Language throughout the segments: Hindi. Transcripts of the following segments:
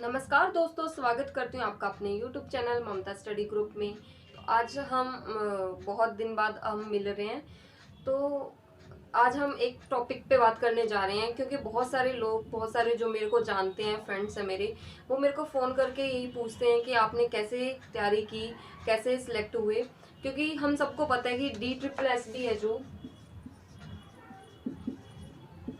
नमस्कार दोस्तों, स्वागत करती हूँ आपका अपने YouTube चैनल ममता स्टडी ग्रुप में। तो आज हम बहुत दिन बाद हम मिल रहे हैं। तो आज हम एक टॉपिक पे बात करने जा रहे हैं, क्योंकि बहुत सारे लोग, बहुत सारे जो मेरे को जानते हैं, फ्रेंड्स हैं मेरे, वो मेरे को फ़ोन करके यही पूछते हैं कि आपने कैसे तैयारी की, कैसे सिलेक्ट हुए। क्योंकि हम सबको पता है कि DSSB है जो,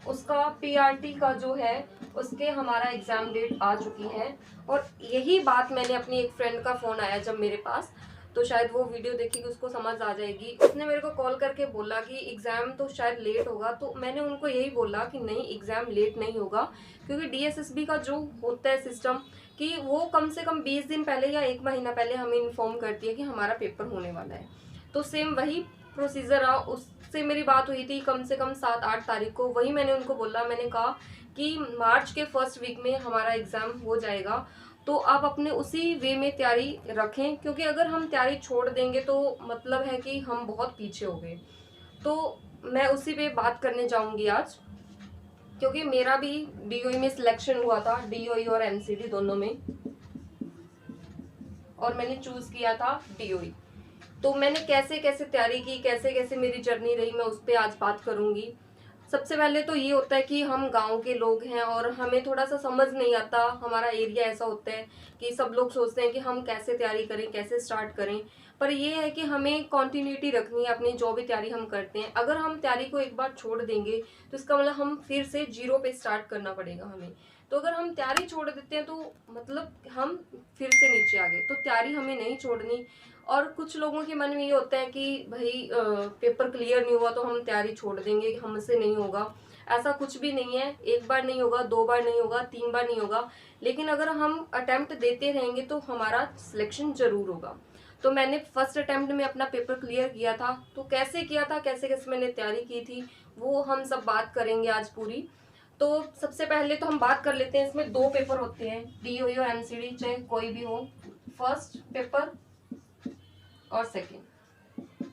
उसका PRT का जो है, उसके हमारा एग्ज़ाम डेट आ चुकी है। और यही बात मैंने अपनी एक फ्रेंड का फ़ोन आया जब मेरे पास, तो शायद वो वीडियो देखेगी, उसको समझ आ जाएगी। उसने मेरे को कॉल करके बोला कि एग्ज़ाम तो शायद लेट होगा। तो मैंने उनको यही बोला कि नहीं, एग्ज़ाम लेट नहीं होगा, क्योंकि DSSB का जो होता है सिस्टम, कि वो कम से कम 20 दिन पहले या 1 महीना पहले हमें इन्फॉर्म करती है कि हमारा पेपर होने वाला है। तो सेम वही प्रोसीजर रहा। उससे मेरी बात हुई थी कम से कम 7-8 तारीख को। वही मैंने उनको बोला, मैंने कहा कि मार्च के फर्स्ट वीक में हमारा एग्ज़ाम हो जाएगा, तो आप अपने उसी वे में तैयारी रखें, क्योंकि अगर हम तैयारी छोड़ देंगे तो मतलब है कि हम बहुत पीछे हो गए। तो मैं उसी पे बात करने जाऊंगी आज, क्योंकि मेरा भी DOE में सिलेक्शन हुआ था, DOE और MCD दोनों में, और मैंने चूज़ किया था DOE। तो मैंने कैसे कैसे तैयारी की, कैसे कैसे मेरी जर्नी रही, मैं उस पर आज बात करूंगी। सबसे पहले तो ये होता है कि हम गांव के लोग हैं और हमें थोड़ा सा समझ नहीं आता। हमारा एरिया ऐसा होता है कि सब लोग सोचते हैं कि हम कैसे तैयारी करें, कैसे स्टार्ट करें। पर ये है कि हमें कंटिन्यूटी रखनी है अपनी जो भी तैयारी हम करते हैं। अगर हम तैयारी को एक बार छोड़ देंगे तो इसका मतलब हम फिर से जीरो पे स्टार्ट करना पड़ेगा हमें। तो अगर हम तैयारी छोड़ देते हैं तो मतलब हम फिर से नीचे आ गए। तो तैयारी हमें नहीं छोड़नी। और कुछ लोगों के मन में ये होता है कि भाई पेपर क्लियर नहीं हुआ तो हम तैयारी छोड़ देंगे, हमसे नहीं होगा। ऐसा कुछ भी नहीं है। एक बार नहीं होगा, 2 बार नहीं होगा, 3 बार नहीं होगा, लेकिन अगर हम अटेम्प्ट देते रहेंगे तो हमारा सिलेक्शन जरूर होगा। तो मैंने फर्स्ट अटेम्प्ट में अपना पेपर क्लियर किया था। तो कैसे किया था, कैसे कैसे मैंने तैयारी की थी, वो हम सब बात करेंगे आज पूरी। तो सबसे पहले तो हम बात कर लेते हैं, इसमें 2 पेपर होते हैं, DOE और MCD, चाहे कोई भी हो, फर्स्ट पेपर और सेकंड।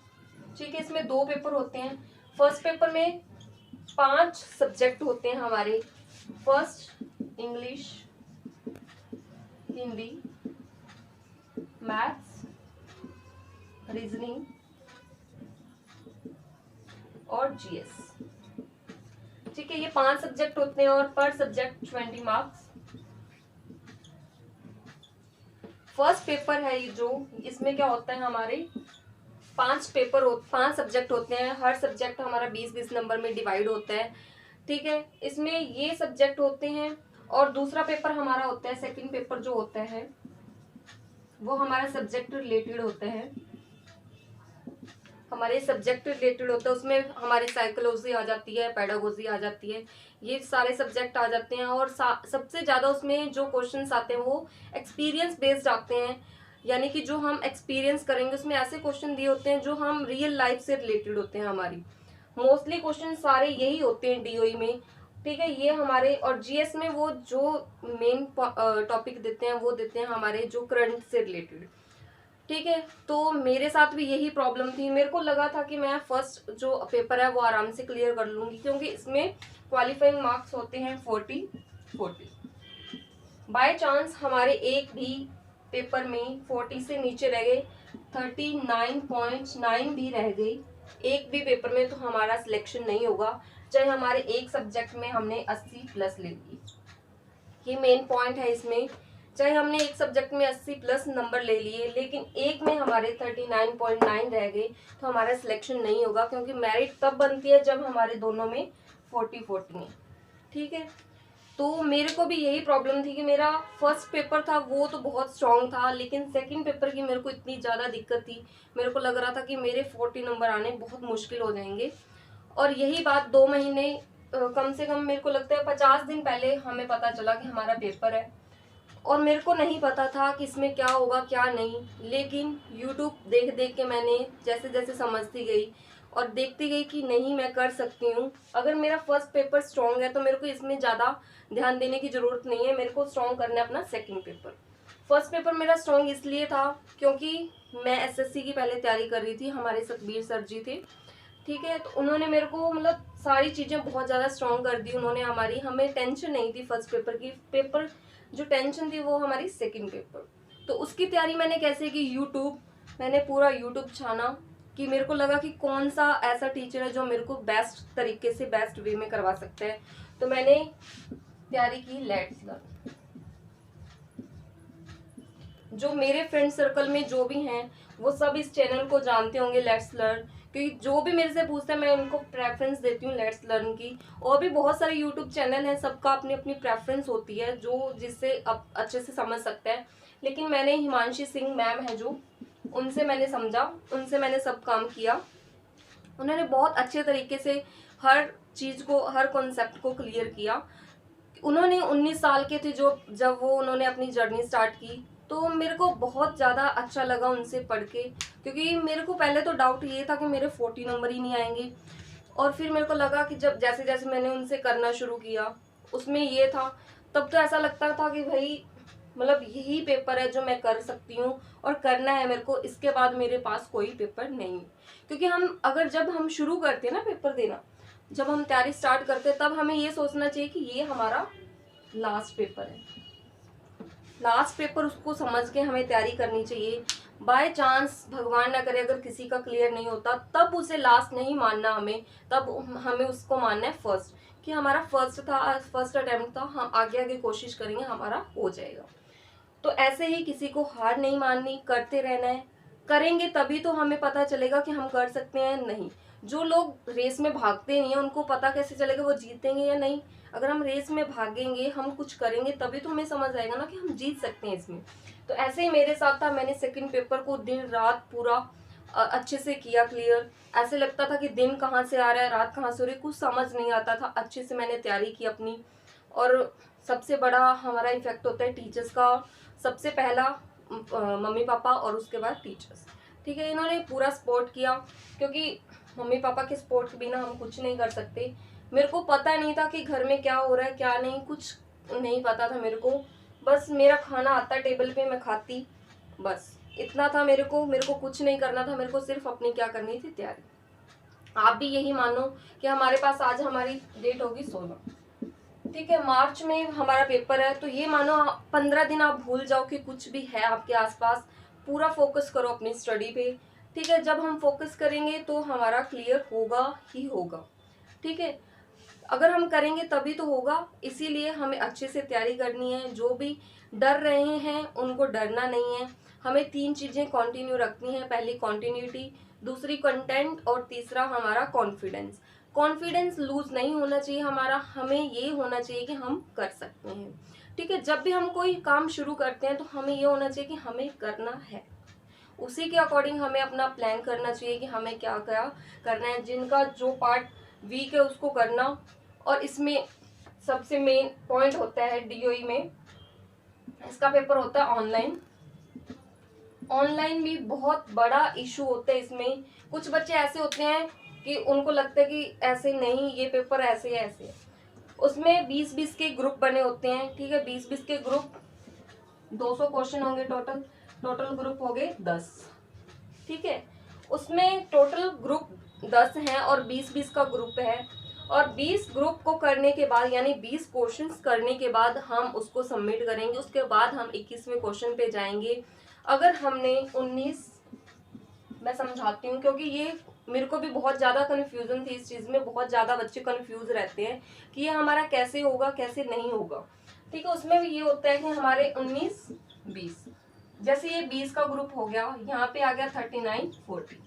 ठीक है, इसमें 2 पेपर होते हैं। फर्स्ट पेपर में 5 सब्जेक्ट होते हैं हमारे। First English, Hindi, maths, reasoning और GS। ठीक है, ये 5 सब्जेक्ट होते हैं और पर सब्जेक्ट 20 मार्क्स। फर्स्ट पेपर है ये जो, इसमें क्या होता है, हमारे 5 सब्जेक्ट होते हैं। हर सब्जेक्ट हमारा 20-20 नंबर में डिवाइड होता है। ठीक है, इसमें ये सब्जेक्ट होते हैं। और दूसरा पेपर हमारा होता है, सेकंड पेपर जो होता है वो हमारा सब्जेक्ट रिलेटेड होता है। हमारे सब्जेक्ट रिलेटेड होता है, उसमें हमारी साइकोलॉजी आ जाती है, पेडागोजी आ जाती है, ये सारे सब्जेक्ट आ जाते हैं। और सबसे ज़्यादा उसमें जो क्वेश्चंस आते हैं वो एक्सपीरियंस बेस्ड आते हैं। यानी कि जो हम एक्सपीरियंस करेंगे उसमें ऐसे क्वेश्चन दिए होते हैं जो हम रियल लाइफ से रिलेटेड होते हैं। हमारी मोस्टली क्वेश्चन सारे यही होते हैं DOE में। ठीक है, ये हमारे, और GS में वो जो मेन टॉपिक देते हैं वो देते हैं हमारे जो करंट से रिलेटेड। ठीक है, तो मेरे साथ भी यही प्रॉब्लम थी। मेरे को लगा था कि मैं फर्स्ट जो पेपर है वो आराम से क्लियर कर लूंगी, क्योंकि इसमें क्वालिफाइंग मार्क्स होते हैं 40। बाय चांस हमारे एक भी पेपर में 40 से नीचे रह गए, 39.9 भी रह गई एक भी पेपर में, तो हमारा सिलेक्शन नहीं होगा, चाहे हमारे एक सब्जेक्ट में हमने 80+ ले ली। ये मेन पॉइंट है इसमें। चाहे हमने एक सब्जेक्ट में 80+ नंबर ले लिए, लेकिन एक में हमारे 39.9 रह गए, तो हमारा सिलेक्शन नहीं होगा, क्योंकि मेरिट तब बनती है जब हमारे दोनों में 40-40 है। ठीक है, तो मेरे को भी यही प्रॉब्लम थी कि मेरा फर्स्ट पेपर था वो तो बहुत स्ट्रांग था, लेकिन सेकंड पेपर की मेरे को इतनी ज़्यादा दिक्कत थी। मेरे को लग रहा था कि मेरे 40 नंबर आने बहुत मुश्किल हो जाएंगे। और यही बात 2 महीने, कम से कम मेरे को लगता है 50 दिन पहले हमें पता चला कि हमारा पेपर है। और मेरे को नहीं पता था कि इसमें क्या होगा क्या नहीं, लेकिन YouTube देख देख के मैंने जैसे जैसे समझती गई और देखती गई कि नहीं, मैं कर सकती हूँ। अगर मेरा फर्स्ट पेपर स्ट्रॉन्ग है तो मेरे को इसमें ज़्यादा ध्यान देने की ज़रूरत नहीं है, मेरे को स्ट्रॉन्ग करना है अपना सेकंड पेपर। फर्स्ट पेपर मेरा स्ट्रॉन्ग इसलिए था क्योंकि मैं SSC की पहले तैयारी कर रही थी, हमारे सतबीर सर जी थे। ठीक है, तो उन्होंने मेरे को मतलब सारी चीज़ें बहुत ज़्यादा स्ट्रॉन्ग कर दी उन्होंने हमारी। हमें टेंशन नहीं थी फर्स्ट पेपर की। पेपर जो टेंशन थी वो हमारी सेकंड पेपर। तो उसकी तैयारी मैंने कैसे की, यूट्यूब, मैंने पूरा यूट्यूब छाना कि मेरे को लगा कि कौन सा ऐसा टीचर है जो मेरे को बेस्ट तरीके से बेस्ट वे में करवा सकता है। तो मैंने तैयारी की लेट्स लर्न। जो मेरे फ्रेंड सर्कल में जो भी हैं वो सब इस चैनल को जानते होंगे, लेट्स लर्न, क्योंकि जो भी मेरे से पूछता है मैं उनको प्रेफरेंस देती हूँ लेट्स लर्न की। और भी बहुत सारे यूट्यूब चैनल हैं, सबका अपनी अपनी प्रेफरेंस होती है जो जिससे अब अच्छे से समझ सकता है। लेकिन मैंने हिमांशी सिंह मैम है जो, उनसे मैंने समझा, उनसे मैंने सब काम किया। उन्होंने बहुत अच्छे तरीके से हर चीज़ को, हर कॉन्सेप्ट को क्लियर किया। उन्होंने 19 साल के थे जो जब वो उन्होंने अपनी जर्नी स्टार्ट की। तो मेरे को बहुत ज़्यादा अच्छा लगा उनसे पढ़ के, क्योंकि मेरे को पहले तो डाउट ये था कि मेरे 40 नंबर ही नहीं आएंगे। और फिर मेरे को लगा कि जब जैसे जैसे मैंने उनसे करना शुरू किया उसमें ये था, तब तो ऐसा लगता था कि भाई मतलब यही पेपर है जो मैं कर सकती हूँ और करना है मेरे को, इसके बाद मेरे पास कोई पेपर नहीं। क्योंकि जब हम शुरू करते हैं ना पेपर देना, जब हम तैयारी स्टार्ट करते हैं तब हमें ये सोचना चाहिए कि ये हमारा लास्ट पेपर है। लास्ट पेपर उसको समझ के हमें तैयारी करनी चाहिए। बाय चांस भगवान ना करे अगर किसी का क्लियर नहीं होता, तब उसे लास्ट नहीं मानना हमें, तब हमें उसको मानना है फर्स्ट, कि हमारा फर्स्ट था, फर्स्ट अटेम्प्ट था, हम आगे आगे कोशिश करेंगे, हमारा हो जाएगा। तो ऐसे ही किसी को हार नहीं माननी, करते रहना है। करेंगे तभी तो हमें पता चलेगा कि हम कर सकते हैं नहीं। जो लोग रेस में भागते नहीं है उनको पता कैसे चलेगा वो जीतेंगे या नहीं। अगर हम रेस में भागेंगे, हम कुछ करेंगे, तभी तो हमें समझ आएगा ना कि हम जीत सकते हैं इसमें। तो ऐसे ही मेरे साथ था, मैंने सेकंड पेपर को दिन रात पूरा अच्छे से किया क्लियर। ऐसे लगता था कि दिन कहाँ से आ रहा है, रात कहाँ से हो रही, कुछ समझ नहीं आता था। अच्छे से मैंने तैयारी की अपनी। और सबसे बड़ा हमारा इफेक्ट होता है टीचर्स का। सबसे पहला मम्मी पापा और उसके बाद टीचर्स। ठीक है, इन्होंने पूरा सपोर्ट किया, क्योंकि मम्मी पापा के सपोर्ट के बिना हम कुछ नहीं कर सकते। मेरे को पता नहीं था कि घर में क्या हो रहा है क्या नहीं, कुछ नहीं पता था मेरे को। बस मेरा खाना आता टेबल पे, मैं खाती, बस इतना था मेरे को कुछ नहीं करना था। मेरे को सिर्फ अपनी क्या करनी थी, तैयारी। आप भी यही मानो कि हमारे पास आज हमारी डेट होगी 16, ठीक है, मार्च में हमारा पेपर है। तो ये मानो 15 दिन आप भूल जाओ कि कुछ भी है आपके आसपास। पूरा फोकस करो अपनी स्टडी पे। ठीक है, जब हम फोकस करेंगे तो हमारा क्लियर होगा ही होगा। ठीक है, अगर हम करेंगे तभी तो होगा। इसीलिए हमें अच्छे से तैयारी करनी है। जो भी डर रहे हैं उनको डरना नहीं है। हमें 3 चीज़ें कंटिन्यू रखनी है। पहली कंटिन्यूटी, दूसरी कंटेंट और तीसरा हमारा कॉन्फिडेंस। कॉन्फिडेंस लूज नहीं होना चाहिए हमारा, हमें ये होना चाहिए कि हम कर सकते हैं। ठीक है, जब भी हम कोई काम शुरू करते हैं तो हमें ये होना चाहिए कि हमें करना है। उसी के अकॉर्डिंग हमें अपना प्लान करना चाहिए कि हमें क्या क्या करना है। जिनका जो पार्ट वीक है उसको करना। और इसमें सबसे मेन पॉइंट होता है डीओई में, इसका पेपर होता है ऑनलाइन। ऑनलाइन भी बहुत बड़ा इशू होता है इसमें। कुछ बच्चे ऐसे होते हैं कि उनको लगता है कि ऐसे नहीं, ये पेपर ऐसे है ऐसे है। उसमें 20-20 के ग्रुप बने होते हैं। ठीक है, 20-20 के ग्रुप, 200 क्वेश्चन होंगे टोटल। टोटल ग्रुप हो गए 10। ठीक है, उसमें टोटल ग्रुप 10 हैं और 20-20 का ग्रुप है। और 20 ग्रुप को करने के बाद, यानी 20 क्वेश्चंस करने के बाद हम उसको सबमिट करेंगे। उसके बाद हम 21वें क्वेश्चन पे जाएंगे। अगर हमने 19, मैं समझाती हूँ क्योंकि ये मेरे को भी बहुत ज़्यादा कन्फ्यूजन थी इस चीज़ में। बहुत ज़्यादा बच्चे कन्फ्यूज रहते हैं कि ये हमारा कैसे होगा कैसे नहीं होगा। ठीक है, उसमें भी ये होता है कि हमारे 19-20, जैसे ये 20 का ग्रुप हो गया, यहाँ पे आ गया 39-40,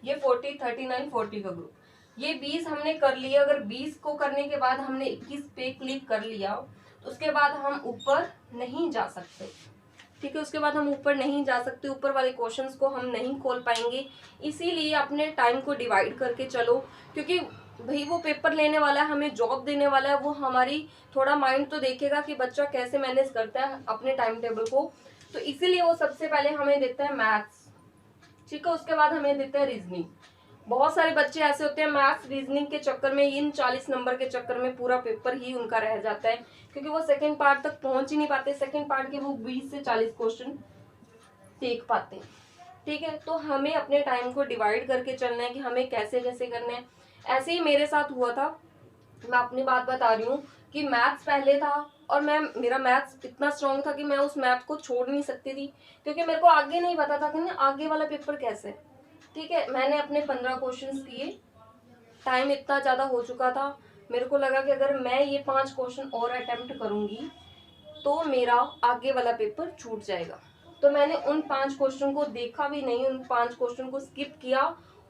ये 40-39-40 का ग्रुप। ये 20 हमने कर लिया। अगर 20 को करने के बाद हमने 21 पे क्लिक कर लिया तो उसके बाद हम ऊपर नहीं जा सकते। ठीक है, उसके बाद हम ऊपर नहीं जा सकते, ऊपर वाले क्वेश्चंस को हम नहीं खोल पाएंगे। इसीलिए अपने टाइम को डिवाइड करके चलो, क्योंकि भाई वो पेपर लेने वाला है, हमें जॉब देने वाला है, वो हमारी थोड़ा माइंड तो देखेगा कि बच्चा कैसे मैनेज करता है अपने टाइम टेबल को। तो इसीलिए वो सबसे पहले हमें देता है मैथ्स। ठीक है, उसके बाद हमें देता है रीजनिंग। बहुत सारे बच्चे ऐसे होते हैं मैथ्स रीजनिंग के चक्कर में, इन 40 नंबर के चक्कर में पूरा पेपर ही उनका रह जाता है, क्योंकि वो सेकंड पार्ट तक पहुंच ही नहीं पाते। सेकंड पार्ट के वो 20 से 40 क्वेश्चन देख पाते हैं। ठीक है, तो हमें अपने टाइम को डिवाइड करके चलना है कि हमें कैसे कैसे करना है। ऐसे ही मेरे साथ हुआ था। मैं अपनी बात बता रही हूँ कि मैथ्स पहले था और मेरा मैथ्स इतना स्ट्रांग था कि मैं उस मैथ को छोड़ नहीं सकती थी, क्योंकि मेरे को आगे नहीं पता था कि ना आगे वाला पेपर कैसे है। ठीक है, मैंने अपने 15 क्वेश्चंस किए, टाइम इतना ज़्यादा हो चुका था, मेरे को लगा कि अगर मैं ये 5 क्वेश्चन और अटेम्प्ट करूँगी तो मेरा आगे वाला पेपर छूट जाएगा। तो मैंने उन 5 क्वेश्चन को देखा भी नहीं, उन 5 क्वेश्चन को स्किप किया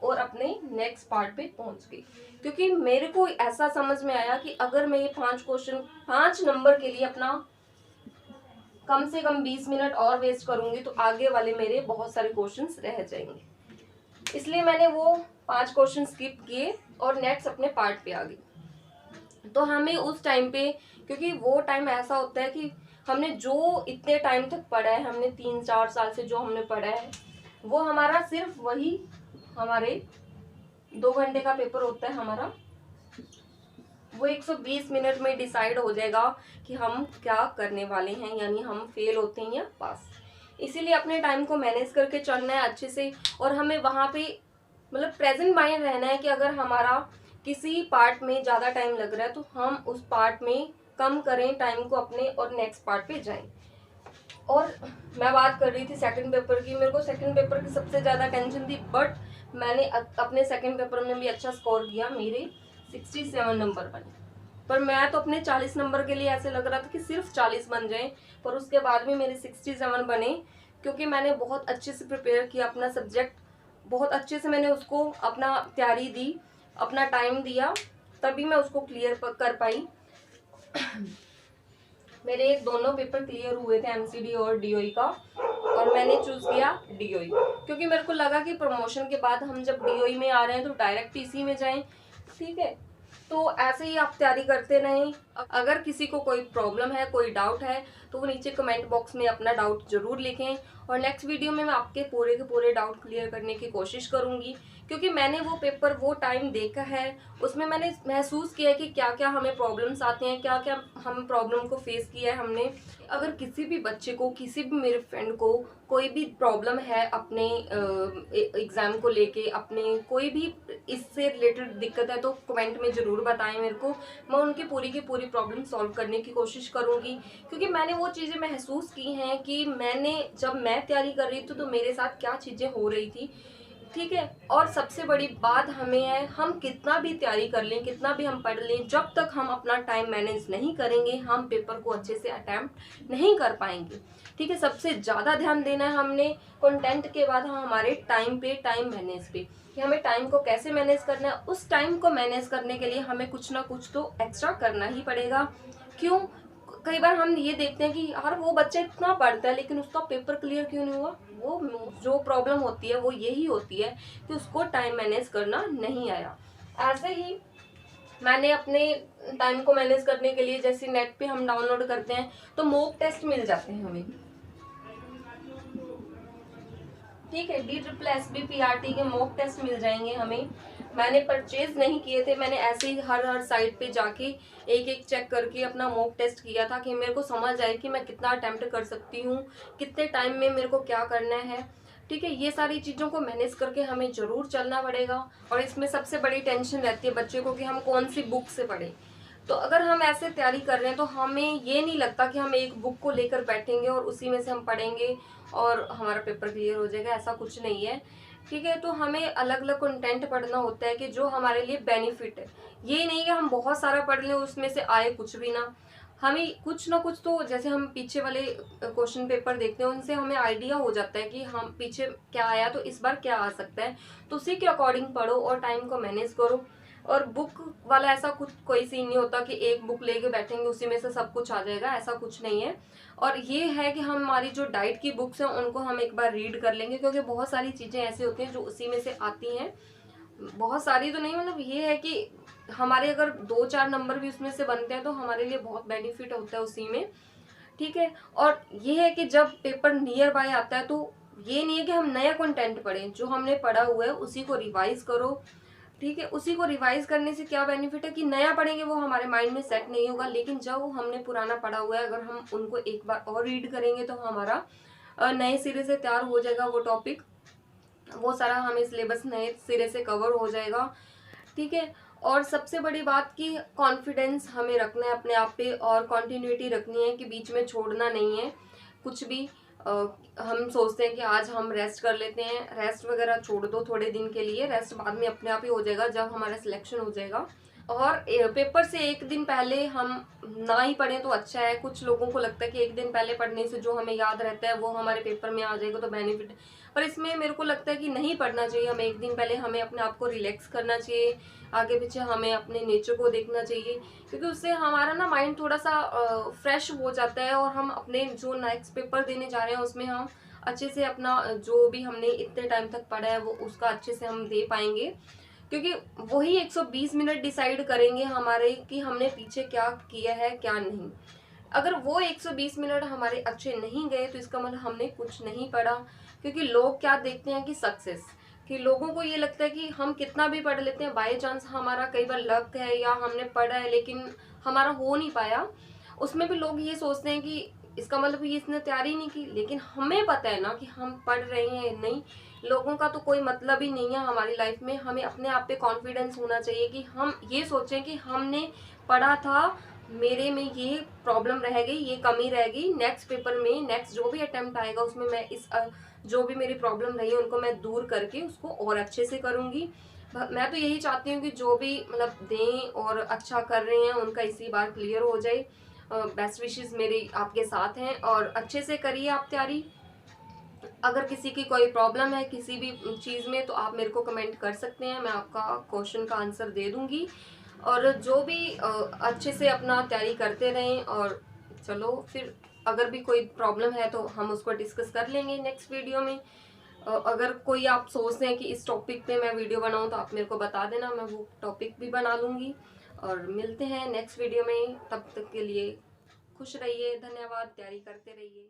और अपने नेक्स्ट पार्ट पे पहुंच गई, क्योंकि मेरे को ऐसा समझ में आया कि अगर मैं ये 5 क्वेश्चन 5 नंबर के लिए अपना कम से कम 20 मिनट और वेस्ट करूंगी तो आगे वाले मेरे बहुत सारे क्वेश्चंस रह जाएंगे। इसलिए मैंने वो 5 क्वेश्चन स्किप किए और नेक्स्ट अपने पार्ट पे आ गई। तो हमें उस टाइम पे, क्योंकि वो टाइम ऐसा होता है कि हमने जो इतने टाइम तक पढ़ा है, हमने 3-4 साल से जो हमने पढ़ा है, वो हमारा सिर्फ वही हमारे 2 घंटे का पेपर होता है हमारा, वो 120 मिनट में डिसाइड हो जाएगा कि हम क्या करने वाले हैं, यानी हम फेल होते हैं या पास। इसीलिए अपने टाइम को मैनेज करके चलना है अच्छे से, और हमें वहाँ पे मतलब प्रेजेंट माइंड रहना है कि अगर हमारा किसी पार्ट में ज़्यादा टाइम लग रहा है तो हम उस पार्ट में कम करें टाइम को अपने और नेक्स्ट पार्ट पे जाएं। और मैं बात कर रही थी सेकंड पेपर की, मेरे को सेकंड पेपर की सबसे ज़्यादा टेंशन थी, बट मैंने अपने सेकंड पेपर में भी अच्छा स्कोर किया, मेरे 67 नंबर बने। पर मैं तो अपने 40 नंबर के लिए ऐसे लग रहा था कि सिर्फ 40 बन जाएं, पर उसके बाद भी मेरे 67 बने, क्योंकि मैंने बहुत अच्छे से प्रिपेयर किया अपना सब्जेक्ट, बहुत अच्छे से मैंने उसको अपना तैयारी दी, अपना टाइम दिया, तभी मैं उसको क्लियर कर पाई। मेरे दोनों पेपर क्लियर हुए थे, एमसीडी और डीओई का, और मैंने चूज किया डीओई, क्योंकि मेरे को लगा कि प्रमोशन के बाद हम जब डीओई में आ रहे हैं तो डायरेक्ट इसी में जाएं। ठीक है, तो ऐसे ही आप तैयारी करते रहें। अगर किसी को कोई प्रॉब्लम है, कोई डाउट है, तो वो नीचे कमेंट बॉक्स में अपना डाउट जरूर लिखें, और नेक्स्ट वीडियो में मैं आपके पूरे के पूरे डाउट क्लियर करने की कोशिश करूंगी, क्योंकि मैंने वो पेपर वो टाइम देखा है, उसमें मैंने महसूस किया है कि क्या क्या हमें प्रॉब्लम्स आते हैं, क्या क्या हम प्रॉब्लम को फेस किया है हमने। अगर किसी भी बच्चे को, किसी भी मेरे फ्रेंड को कोई भी प्रॉब्लम है अपने एग्ज़ाम को लेके, अपने कोई भी इससे रिलेटेड दिक्कत है, तो कमेंट में ज़रूर बताएं मेरे को, मैं उनकी पूरी की पूरी प्रॉब्लम सॉल्व करने की कोशिश करूँगी, क्योंकि मैंने वो चीज़ें महसूस की हैं कि जब मैं तैयारी कर रही थी तो मेरे साथ क्या चीज़ें हो रही थी। ठीक है, और सबसे बड़ी बात हमें है, हम कितना भी तैयारी कर लें, कितना भी हम पढ़ लें, जब तक हम अपना टाइम मैनेज नहीं करेंगे हम पेपर को अच्छे से अटेम्प्ट नहीं कर पाएंगे। ठीक है, सबसे ज़्यादा ध्यान देना है हमने कंटेंट के बाद हमारे टाइम पे, टाइम मैनेज पे, कि हमें टाइम को कैसे मैनेज करना है। उस टाइम को मैनेज करने के लिए हमें कुछ ना कुछ तो एक्स्ट्रा करना ही पड़ेगा। क्यों? कई बार हम ये देखते हैं कि यार वो बच्चा इतना पढ़ता है लेकिन उसका पेपर क्लियर क्यों नहीं हुआ। वो जो प्रॉब्लम होती है वो यही होती है कि उसको टाइम मैनेज करना नहीं आया। ऐसे ही मैंने अपने टाइम को मैनेज करने के लिए, जैसे नेट पे हम डाउनलोड करते हैं तो मॉक टेस्ट मिल जाते हैं हमें। ठीक है, DSSB-PRT के मॉक टेस्ट मिल जाएंगे हमें। मैंने परचेज नहीं किए थे, मैंने ऐसे ही हर साइट पे जाके एक एक चेक करके अपना मॉक टेस्ट किया था कि मेरे को समझ आए कि मैं कितना अटेम्प्ट कर सकती हूँ, कितने टाइम में मेरे को क्या करना है। ठीक है, ये सारी चीज़ों को मैनेज करके हमें ज़रूर चलना पड़ेगा। और इसमें सबसे बड़ी टेंशन रहती है बच्चे को कि हम कौन सी बुक से पढ़ें। तो अगर हम ऐसे तैयारी कर रहे हैं तो हमें ये नहीं लगता कि हम एक बुक को लेकर बैठेंगे और उसी में से हम पढ़ेंगे और हमारा पेपर क्लियर हो जाएगा, ऐसा कुछ नहीं है। ठीक है, तो हमें अलग अलग कंटेंट पढ़ना होता है कि जो हमारे लिए बेनिफिट है। ये नहीं कि हम बहुत सारा पढ़ लें उसमें से आए कुछ भी ना। हमें कुछ ना कुछ तो, जैसे हम पीछे वाले क्वेश्चन पेपर देखते हैं उनसे हमें आइडिया हो जाता है कि हम पीछे क्या आया तो इस बार क्या आ सकता है, तो उसी के अकॉर्डिंग पढ़ो और टाइम को मैनेज करो। और बुक वाला ऐसा कुछ कोई सीन नहीं होता कि एक बुक लेके बैठेंगे उसी में से सब कुछ आ जाएगा, ऐसा कुछ नहीं है। और ये है कि हमारी जो डाइट की बुक्स हैं उनको हम एक बार रीड कर लेंगे, क्योंकि बहुत सारी चीज़ें ऐसी होती हैं जो उसी में से आती हैं। बहुत सारी तो नहीं, मतलब ये है कि हमारे अगर 2-4 नंबर भी उसमें से बनते हैं तो हमारे लिए बहुत बेनिफिट होता है उसी में। ठीक है, और ये है कि जब पेपर नियर बाय आता है तो ये नहीं है कि हम नया कंटेंट पढ़ें, जो हमने पढ़ा हुआ है उसी को रिवाइज करो। ठीक है, उसी को रिवाइज करने से क्या बेनिफिट है कि नया पढ़ेंगे वो हमारे माइंड में सेट नहीं होगा, लेकिन जब हमने पुराना पढ़ा हुआ है अगर हम उनको एक बार और रीड करेंगे तो हमारा नए सिरे से तैयार हो जाएगा वो टॉपिक, वो सारा हमें सिलेबस नए सिरे से कवर हो जाएगा। ठीक है, और सबसे बड़ी बात कि कॉन्फिडेंस हमें रखना है अपने आप पे, और कंटिन्यूटी रखनी है कि बीच में छोड़ना नहीं है कुछ भी। अ, हम सोचते हैं कि आज हम रेस्ट कर लेते हैं, रेस्ट वगैरह छोड़ दो थोड़े दिन के लिए, रेस्ट बाद में अपने आप ही हो जाएगा जब हमारा सिलेक्शन हो जाएगा। और पेपर से एक दिन पहले हम ना ही पढ़ें तो अच्छा है। कुछ लोगों को लगता है कि एक दिन पहले पढ़ने से जो हमें याद रहता है वो हमारे पेपर में आ जाएगा तो बेनिफिट, पर इसमें मेरे को लगता है कि नहीं पढ़ना चाहिए हमें एक दिन पहले। हमें अपने आप को रिलैक्स करना चाहिए, आगे पीछे हमें अपने नेचर को देखना चाहिए, क्योंकि उससे हमारा ना माइंड थोड़ा सा फ्रेश हो जाता है, और हम अपने जो नेक्स्ट पेपर देने जा रहे हैं उसमें हम अच्छे से अपना जो भी हमने इतने टाइम तक पढ़ा है वो उसका अच्छे से हम दे पाएंगे। क्योंकि वही 120 मिनट डिसाइड करेंगे हमारे कि हमने पीछे क्या किया है क्या नहीं। अगर वो 120 मिनट हमारे अच्छे नहीं गए तो इसका मतलब हमने कुछ नहीं पढ़ा। क्योंकि लोग क्या देखते हैं कि सक्सेस, कि लोगों को ये लगता है कि हम कितना भी पढ़ लेते हैं, बाय चांस हमारा कई बार लक है या हमने पढ़ा है लेकिन हमारा हो नहीं पाया, उसमें भी लोग ये सोचते हैं कि इसका मतलब ये इसने तैयारी नहीं की। लेकिन हमें पता है ना कि हम पढ़ रहे हैं या नहीं। लोगों का तो कोई मतलब ही नहीं है हमारी लाइफ में। हमें अपने आप पे कॉन्फिडेंस होना चाहिए कि हम ये सोचें कि हमने पढ़ा था, मेरे में ये प्रॉब्लम रह गई, ये कमी रह गई, नेक्स्ट पेपर में नेक्स्ट जो भी अटेम्प्ट आएगा उसमें मैं इस जो भी मेरी प्रॉब्लम रही है उनको मैं दूर करके उसको और अच्छे से करूंगी। मैं तो यही चाहती हूँ कि जो भी मतलब दें और अच्छा कर रहे हैं उनका इसी बार क्लियर हो जाए। बेस्ट विशेस मेरी आपके साथ हैं, और अच्छे से करिए आप तैयारी। अगर किसी की कोई प्रॉब्लम है किसी भी चीज़ में तो आप मेरे को कमेंट कर सकते हैं, मैं आपका क्वेश्चन का आंसर दे दूंगी। और जो भी अच्छे से अपना तैयारी करते रहें। और चलो फिर अगर भी कोई प्रॉब्लम है तो हम उसको डिस्कस कर लेंगे नेक्स्ट वीडियो में। अगर कोई आप सोचते हैं कि इस टॉपिक पे मैं वीडियो बनाऊं तो आप मेरे को बता देना, मैं वो टॉपिक भी बना लूँगी। और मिलते हैं नेक्स्ट वीडियो में, तब तक के लिए खुश रहिए, धन्यवाद, तैयारी करते रहिए।